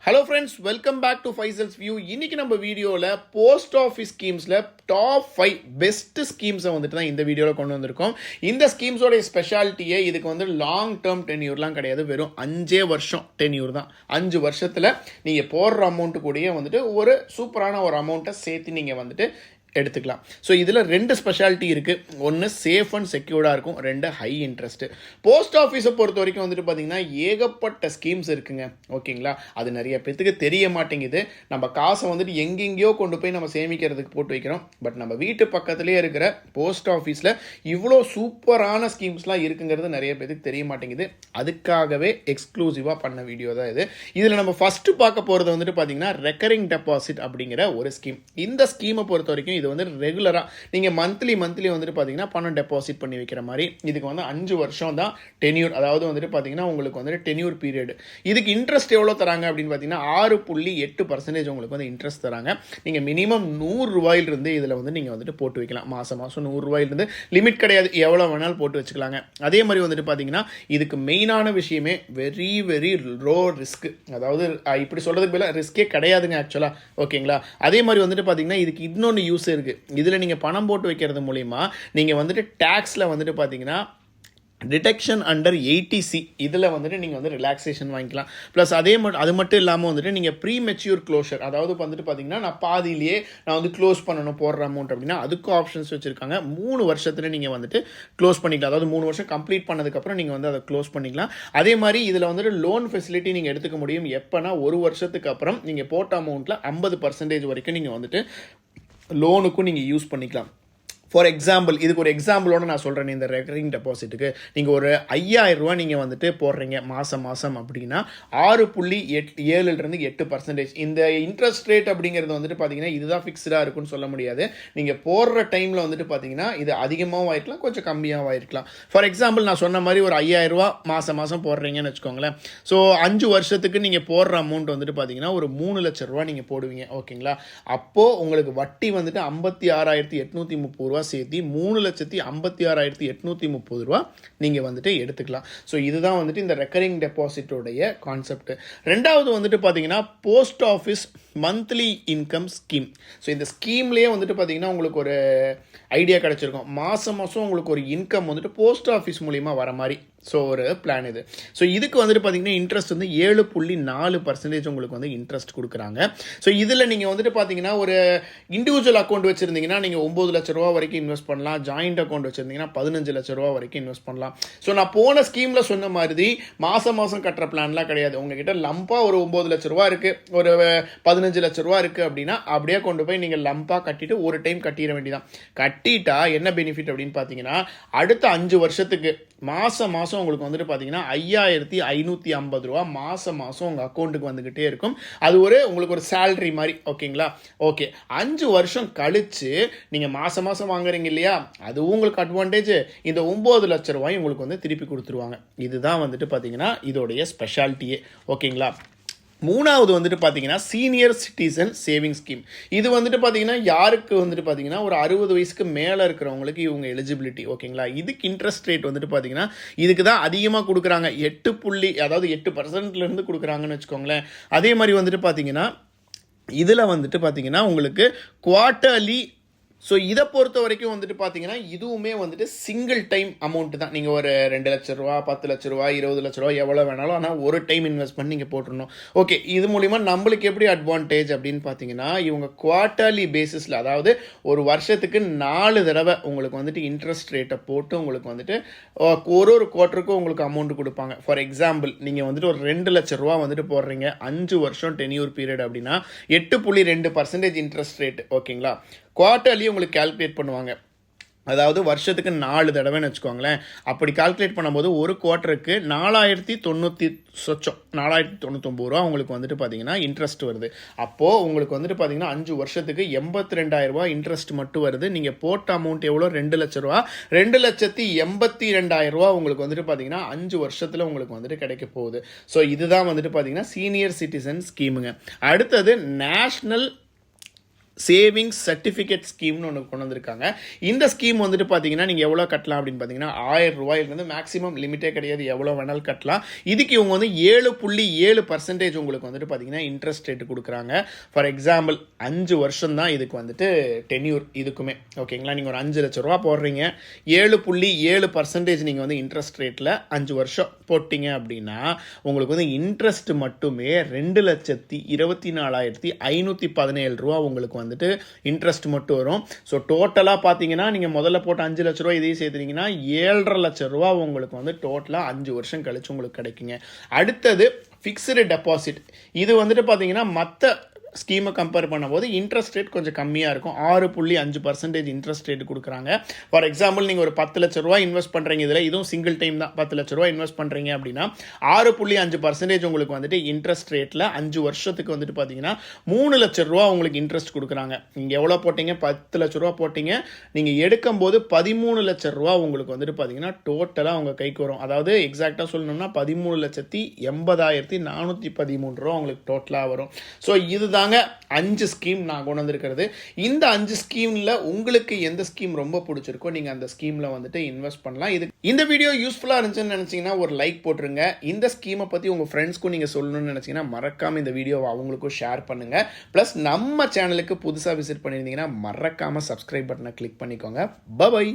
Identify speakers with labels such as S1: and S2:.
S1: Hello friends, welcome back to Faisal's view. இன்னைக்கு நம்ம வீடியோவில் போஸ்ட் ஆஃபீஸ் ஸ்கீம்ஸில் டாப் 5 பெஸ்ட் ஸ்கீம்ஸை வந்துட்டு தான் இந்த வீடியோவில் கொண்டு வந்திருக்கோம். இந்த ஸ்கீம்ஸோடைய ஸ்பெஷாலிட்டியே இதுக்கு வந்து லாங் டேர்ம் டென்யூர்லாம் கிடையாது, வெறும் 5 வருஷம் டென்யூர் தான். 5 வருஷத்தில் நீங்கள் போடுற அமௌண்ட்டு கூடயே வந்துட்டு ஒரு சூப்பரான ஒரு அமௌண்ட்டை சேர்த்து நீங்கள் வந்துட்டு எடுத்துக்கலாம். ஸோ இதில் 2 ஸ்பெஷாலிட்டி இருக்குது. ஒன்று சேஃப் அண்ட் செக்யூர்டாக இருக்கும், 2 ஹை இன்ட்ரெஸ்ட்டு. போஸ்ட் ஆஃபீஸை பொறுத்த வரைக்கும் வந்துட்டு பார்த்திங்கன்னா ஏகப்பட்ட ஸ்கீம்ஸ் இருக்குங்க. ஓகேங்களா, அது நிறைய பேத்துக்கு தெரிய மாட்டேங்குது. நம்ம காசை வந்துட்டு எங்கெங்கேயோ கொண்டு போய் நம்ம சேமிக்கிறதுக்கு போட்டு வைக்கிறோம். பட் நம்ம வீட்டு பக்கத்துலேயே இருக்கிற போஸ்ட் ஆஃபீஸில் இவ்வளோ சூப்பரான ஸ்கீம்ஸ்லாம் இருக்குங்கிறது நிறைய பேத்துக்கு தெரிய மாட்டேங்குது. அதுக்காகவே எக்ஸ்க்ளூசிவாக பண்ண வீடியோ தான் இது. இதில் நம்ம ஃபஸ்ட்டு பார்க்க போகிறது வந்துட்டு பார்த்திங்கன்னா ரெக்கரிங் டெபாசிட் அப்படிங்கிற ஒரு ஸ்கீம். இந்த ஸ்கீமை பொறுத்த வரைக்கும் இது வந்து ரெகுலராக நீங்கள் மந்த்லி வந்துட்டு பார்த்தீங்கன்னா பணம் டெபாசிட் பண்ணி வைக்கிற மாதிரி. இதுக்கு வந்து 5 வருஷம் தான் டென்யூர், அதாவது வந்துட்டு பார்த்தீங்கன்னா உங்களுக்கு வந்துட்டு டென்யூர் பீரியட். இதுக்கு இன்ட்ரெஸ்ட் எவ்வளோ தராங்க அப்படின்னு பார்த்தீங்கன்னா 6.8% உங்களுக்கு வந்து இன்ட்ரெஸ்ட் தராங்க. நீங்கள் மினிமம் 100 ரூபாயிலிருந்து இதில் வந்து நீங்கள் வந்துட்டு போட்டு வைக்கலாம். மாதம் 100 ரூபாயிலிருந்து லிமிட் கிடையாது, எவ்வளோ வேணாலும் போட்டு வச்சுக்கலாங்க. அதே மாதிரி வந்துட்டு பார்த்தீங்கன்னா இதுக்கு மெயினான விஷயமே வெரி லோ ரிஸ்க். அதாவது இப்படி சொல்கிறதுக்கு பதிலாக ரிஸ்கே கிடையாதுங்க ஆக்சுவலாக. ஓகேங்களா, அதே மாதிரி வந்துட்டு பார்த்தீங்கன்னா இதுக்கு இன்னொன்று யூஸ் இருக்குது. இதில் நீங்கள் பணம் போட்டு வைக்கிறது மூலிமா நீங்கள் வந்துட்டு டேக்ஸில் வந்துட்டு பார்த்தீங்கன்னா டிடெக்ஷன் அண்டர் 80C இதில் வந்துட்டு நீங்கள் வந்து ரிலாக்ஸேஷன் வாங்கிக்கலாம். ப்ளஸ் அது மட்டும் இல்லாமல் வந்துட்டு நீங்கள் ப்ரீ மெச்சூர் க்ளோஷர், அதாவது வந்துட்டு பார்த்தீங்கன்னா நான் பாதியிலேயே நான் வந்து க்ளோஸ் பண்ணணும் போடுற அமௌண்ட் அப்படின்னா அதுக்கும் ஆப்ஷன்ஸ் வச்சுருக்காங்க. 3 வருஷத்தில் நீங்கள் வந்துட்டு க்ளோஸ் பண்ணிக்கலாம். அதாவது 3 வருஷம் கம்ப்ளீட் பண்ணதுக்கப்புறம் நீங்கள் வந்து அதை க்ளோஸ் பண்ணிக்கலாம். அதே மாதிரி இதில் வந்துட்டு லோன் ஃபெசிலிட்டி நீங்கள் எடுத்துக்க முடியும். எப்போனா 1 வருஷத்துக்கு அப்புறம் நீங்கள் போட்ட அமௌண்ட்டில் 50% வரைக்கும் நீங்கள் வந்துட்டு லோனுக்கும் நீங்கள் யூஸ் பண்ணிக்கலாம். ஃபார் எக்ஸாம்பிள், இதுக்கு ஒரு எக்ஸாம்பிளோட நான் சொல்கிறேன். இந்த ரெக்கரிங் டெபாசிட்டுக்கு நீங்கள் ஒரு 5000 ரூபா நீங்கள் வந்துட்டு போடுறீங்க மாதம் அப்படின்னா 6.7% இந்த இன்ட்ரெஸ்ட் ரேட் அப்படிங்கிறது வந்துட்டு பார்த்தீங்கன்னா இதுதான் ஃபிக்ஸ்டாக இருக்குன்னு சொல்ல முடியாது. நீங்கள் போடுற டைமில் வந்துட்டு பார்த்தீங்கன்னா இது அதிகமாகவும் ஆயிருக்கலாம், கொஞ்சம் கம்மியாகவும் ஆயிருக்கலாம். ஃபார் எக்ஸாம்பிள் நான் சொன்ன மாதிரி ஒரு 5000 ரூபா மாதம் போடுறீங்கன்னு வச்சுக்கோங்களேன். ஸோ 5 வருஷத்துக்கு நீங்கள் போடுற அமௌண்ட் வந்துட்டு பார்த்தீங்கன்னா ஒரு 3 லட்ச ரூபா நீங்கள் போடுவீங்க. ஓகேங்களா, அப்போது உங்களுக்கு வட்டி வந்துட்டு 56,830 ரூபா சேர்த்து 3,56,830 ரூபா நீங்கள் வந்துட்டு எடுத்துக்கலாம். ஸோ இதுதான் வந்துட்டு இந்த ரெக்கரிங் டெபாசிட்டோடைய கான்செப்ட். ரெண்டாவது வந்துட்டு பார்த்தீங்கன்னா post office monthly income scheme. So இந்த ஸ்கீம்லேயே வந்துட்டு பார்த்தீங்கன்னா உங்களுக்கு ஒரு ஐடியா கிடச்சிருக்கும். மாதம் உங்களுக்கு ஒரு இன்கம் வந்துட்டு போஸ்ட் ஆஃபீஸ் மூலிமா வர மாதிரி. ஸோ ஒரு பிளான் இது. ஸோ இதுக்கு வந்துட்டு பார்த்தீங்கன்னா இன்ட்ரெஸ்ட் வந்து 7.4% உங்களுக்கு வந்து இன்ட்ரெஸ்ட் கொடுக்குறாங்க. ஸோ இதில் நீங்கள் வந்துட்டு பார்த்தீங்கன்னா ஒரு இண்டிவிஜுவல் அக்கௌண்ட் வச்சுருந்தீங்கன்னா நீங்கள் 9 லட்ச ரூபா வரைக்கும் இன்வெஸ்ட் பண்ணலாம். ஜாயிண்ட் அக்கௌண்ட் வச்சுருந்தீங்கன்னா 15 லட்ச ரூபா வரைக்கும் இன்வெஸ்ட் பண்ணலாம். ஸோ நான் போன ஸ்கீமில் சொன்ன மாதிரி மாதம் கட்டுற பிளான்லாம் கிடையாது. உங்ககிட்ட லம்பாக ஒரு 9 லட்ச ரூபா இருக்குது, ஒரு 15 லட்ச ரூபா இருக்குது அப்படின்னா அப்படியே கொண்டு போய் நீங்கள் லம்பாக கட்டிட்டு ஒரு டைம் கட்டிட வேண்டியதான். கட்டிட்டா என்ன பெனிஃபிட் அப்படின்னு பார்த்தீங்கன்னா அடுத்த 5 வருஷத்துக்கு மாதம் உங்களுக்கு வந்துட்டு பார்த்தீங்கன்னா 5,550 ரூபா மாதம் உங்கள் அக்கௌண்ட்டுக்கு வந்துக்கிட்டே இருக்கும். அது உங்களுக்கு ஒரு சேலரி மாதிரி. ஓகேங்களா, ஓகே. 5 வருஷம் கழித்து நீங்கள் மாதம் வாங்குறீங்க இல்லையா, அதுவும் உங்களுக்கு அட்வான்டேஜ். இந்த 9 லட்ச ரூபாய் உங்களுக்கு வந்து திருப்பி கொடுத்துருவாங்க. இதுதான் வந்துட்டு பார்த்தீங்கன்னா இதோடைய ஸ்பெஷாலிட்டியே. ஓகேங்களா, மூணாவது வந்துட்டு பார்த்தீங்கன்னா சீனியர் சிட்டிசன் சேவிங் ஸ்கீம். இது வந்துட்டு பார்த்தீங்கன்னா யாருக்கு வந்துட்டு பார்த்தீங்கன்னா ஒரு 60 வயசுக்கு மேலே இருக்கிறவங்களுக்கு இவங்க எலிஜிபிலிட்டி. ஓகேங்களா, இதுக்கு இன்ட்ரெஸ்ட் ரேட் வந்துட்டு பார்த்தீங்கன்னா இதுக்கு தான் அதிகமாக கொடுக்குறாங்க. 8% கொடுக்குறாங்கன்னு வச்சுக்கோங்களேன். அதே மாதிரி வந்துட்டு பார்த்தீங்கன்னா இதில் வந்துட்டு பார்த்தீங்கன்னா உங்களுக்கு குவார்ட்டர்லி. ஸோ இதை பொறுத்த வரைக்கும் வந்துட்டு பார்த்தீங்கன்னா இதுவுமே வந்துட்டு சிங்கிள் டைம் அமௌண்ட்டு தான். நீங்கள் ஒரு 2 லட்ச ரூபா, 10 லட்ச ரூபா, 20 லட்ச ரூபா எவ்வளோ வேணாலும், ஆனால் ஒரு டைம் இன்வெஸ்ட் பண்ணி நீங்கள் போட்டுருணும். ஓகே, இது மூலிமா நம்மளுக்கு எப்படி அட்வான்டேஜ் அப்படின்னு பார்த்தீங்கன்னா இவங்க குவார்ட்டர்லி பேசிஸில், அதாவது ஒரு வருஷத்துக்கு 4 தடவை உங்களுக்கு வந்துட்டு இன்ட்ரெஸ்ட் ரேட்டை போட்டு உங்களுக்கு வந்துட்டு ஒரு குவார்ட்டருக்கும் உங்களுக்கு அமௌண்ட் கொடுப்பாங்க. ஃபார் எக்ஸாம்பிள் நீங்கள் வந்துட்டு ஒரு 2 லட்ச ரூபா வந்துட்டு போடுறீங்க, 5 வருஷம் டென்யூர் பீரியட் அப்படின்னா 8.2% இன்ட்ரெஸ்ட் ரேட். ஓகேங்களா, குவார்ட்டர்லி உங்களுக்கு கால்குலேட் பண்ணுவாங்க. அதாவது வருஷத்துக்கு 4 தடவைன்னு வச்சுக்கோங்களேன். அப்படி கால்குலேட் பண்ணும்போது ஒரு குவார்ட்டருக்கு 4,099 ரூபா உங்களுக்கு வந்துட்டு பார்த்தீங்கன்னா இன்ட்ரெஸ்ட் வருது. அப்போது உங்களுக்கு வந்துட்டு பார்த்தீங்கன்னா 5 வருஷத்துக்கு 82,000 ரூபா இன்ட்ரெஸ்ட் மட்டும் வருது. நீங்கள் போட்ட அமௌண்ட் எவ்வளோ? 2 லட்ச ரூபா. 2,82,000 ரூபா உங்களுக்கு வந்துட்டு பார்த்தீங்கன்னா 5 வருஷத்தில் உங்களுக்கு வந்துட்டு கிடைக்க போகுது. ஸோ இதுதான் வந்துட்டு பார்த்தீங்கன்னா சீனியர் சிட்டிசன் ஸ்கீமுங்க. அடுத்தது நேஷ்னல் சேவிங்ஸ் சர்டிஃபிகேட் ஸ்கீம்னு ஒன்று கொண்டு வந்திருக்காங்க. இந்த ஸ்கீம் வந்துட்டு பார்த்தீங்கன்னா நீங்கள் எவ்வளோ கட்டலாம் அப்படின்னு பார்த்தீங்கன்னா 1000 ரூபாயிலிருந்து மேக்ஸிமம் லிமிட்டே கிடையாது, எவ்வளோ வேணாலும் கட்டலாம். இதுக்கு இவங்க வந்து 7.7% உங்களுக்கு வந்துட்டு பார்த்தீங்கன்னா இன்ட்ரெஸ்ட் ரேட்டு கொடுக்குறாங்க. ஃபார் எக்ஸாம்பிள் 5 வருஷம் தான் இதுக்கு வந்துட்டு டென்யூர் இதுக்குமே. ஓகேங்களா, நீங்கள் ஒரு 5 லட்ச ரூபா போடுறீங்க, 7.7% நீங்கள் வந்து இன்ட்ரெஸ்ட் ரேட்டில் 5 வருஷம் போட்டிங்க அப்படின்னா உங்களுக்கு வந்து இன்ட்ரெஸ்ட் மட்டுமே 2,24,517 ரூபா உங்களுக்கு வந்துட்டு இன்ட்ரெஸ்ட் மட்டும் வரும். ஸோ டோட்டலாக பார்த்தீங்கன்னா நீங்கள் முதல்ல போட்ட 5 லட்ச ரூபா இதையும் சேர்த்துனீங்கன்னா 7.5 லட்ச ரூபா உங்களுக்கு வந்து டோட்டலாக 5 வருஷம் கழிச்சு உங்களுக்கு கிடைக்குங்க. அடுத்தது ஃபிக்ஸ்டு டெபாசிட். இது வந்துட்டு பார்த்தீங்கன்னா மற்ற ஸ்கீமை கம்பேர் பண்ணும்போது இன்ட்ரெஸ்ட் ரேட் கொஞ்சம் கம்மியாக இருக்கும். 6.5% இன்ட்ரெஸ்ட் ரேட் கொடுக்குறாங்க. ஃபார் எக்ஸாம்பிள் நீங்கள் ஒரு 10 லட்ச ரூபா இன்வெஸ்ட் பண்ணுறீங்க, இதில் இதுவும் சிங்கிள் டைம் தான். 10 லட்ச ரூபா இன்வெஸ்ட் பண்ணுறீங்க அப்படின்னா 6.5% உங்களுக்கு வந்துட்டு இன்ட்ரெஸ்ட் ரேட்டில் 5 வருஷத்துக்கு வந்துட்டு பார்த்தீங்கன்னா 3 லட்ச ரூபா உங்களுக்கு இன்ட்ரெஸ்ட் கொடுக்குறாங்க. நீங்கள் எவ்வளோ போட்டீங்க? 10 லட்ச ரூபா போட்டீங்க. நீங்கள் எடுக்கும்போது 13 லட்ச ரூபா உங்களுக்கு வந்துட்டு பார்த்தீங்கன்னா டோட்டலாக உங்கள் கைக்கு வரும். அதாவது எக்ஸாக்டாக சொல்லணும்னா 13,80,413 ரூபா உங்களுக்கு டோட்டலாக வரும். ஸோ இதுதான் 5 ஸ்கீம் நான் கொண்டு வந்திருக்கிறது. இந்த 5 ஸ்கீம்ல உங்களுக்கு எந்த ஸ்கீம் ரொம்ப பிடிச்சிருக்கோ நீங்க அந்த ஸ்கீம்ல வந்துட்டு இன்வெஸ்ட் பண்ணலாம். இந்த வீடியோ யூஸ்ஃபுல்லா இருந்துச்சுன்னு நினைச்சீங்கன்னா ஒரு லைக் போட்டுருங்க. இந்த ஸ்கீமை பத்தி உங்க ஃப்ரெண்ட்ஸ்க்கும் நீங்க சொல்லணும்னு நினைச்சீங்கன்னா மறக்காம இந்த வீடியோவை அவங்களுக்கும் ஷேர் பண்ணுங்க. பிளஸ் நம்ம சேனலுக்கு புதுசா விசிட் பண்ணியிருந்தீங்கன்னா மறக்காம சப்ஸ்கிரைப் பட்டனை கிளிக் பண்ணிக்கோங்க. பை.